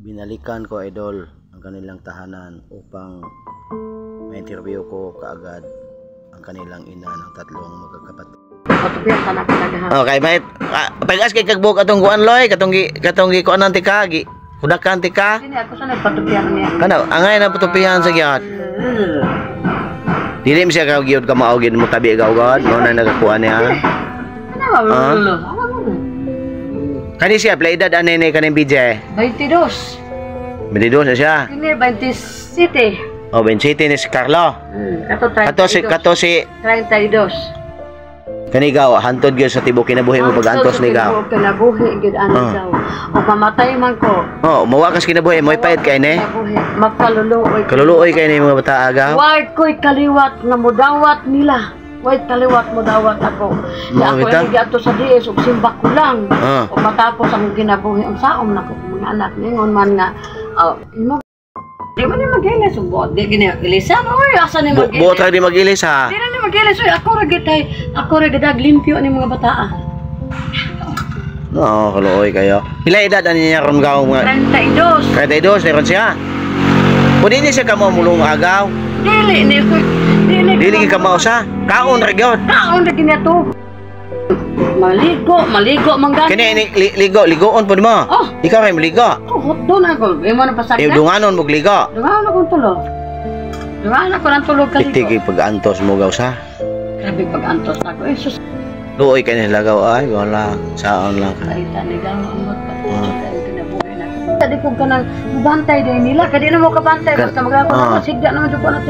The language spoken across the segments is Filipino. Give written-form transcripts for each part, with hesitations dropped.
binalikan ko, idol, ang kanilang tahanan upang ma-interview ko kaagad ang kanilang ina ng tatlong magkakapatid. Okay, mate. Pagas kay kagbuk atong kuan loy, katong gi kuan nanti ka, gi kudakan ti ka. Dili ako sa nagpatupihan niya. Kana angay na patupihan sa gyud. Dili mi siya gyud ka maugid mo tabi gawgad, mo na nagakuan niya. Ano? Kani siya play edad anay ni kaning BJ. 22. 22 na siya. Kini 27. Oh, 27 ni si Carlo. Kato si 32. Kanigaw hantod gyud sa tibuok kinabuhi mo pag-antos ni gaw. Kinabuhi gyud ana daw. O mamatay man ko. Oh, mawakas kinabuhi mo ipait kay ni. Magkaluluoy. Kaluluoy kay ni mga bata agaw. Why ko'y kaliwat nga modawat nila. Wait, kaliwat mo dawat ako. Ya ako ay ato sa DS ug simba ko lang. O matapos ang kinabuhi ang saom nako mga anak ningon man nga imo di man ni magilis ubot di gini magilisan oy asa ni magilis. Buot ra di magilis ha. Di na ni magilis oy ako ra gadag limpyo ni mga bataa. No, kaluoy kayo. Pila edad ani niya ron gaw mga 32. 32 ron siya. Pwede ni siya kamo mulong agaw. Dili ka mao sa kaon ra gyud. Kaon ra gini to. Maligo mangga. Kini ligoon pud mo. Oh. Ikaw ray maligo. Oh, doon ako. Imo na pasagda. Dunganon mo ligo. Dunganon ako tulog. Dunganon ako nang tulog ka. Itig pag-antos mo gaw sa. Grabe pag-antos ako. Eh sus. Luoy kay ni lagaw ay wala saon lang. Kaita ni gaw amot pa. Tadi ko kanang bantay din nila kadi na mo kabantay basta magako na sigda naman jud ko na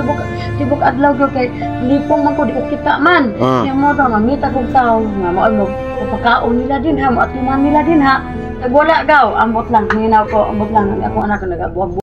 tibok adlaw gyud kay lipong man ko di ko kita man nya mo daw mamita kog tao nga mo pagkaon nila din ha mo at nila din ha tag wala gaw ambot lang hinaw ko ambot lang ako anak nagabuwag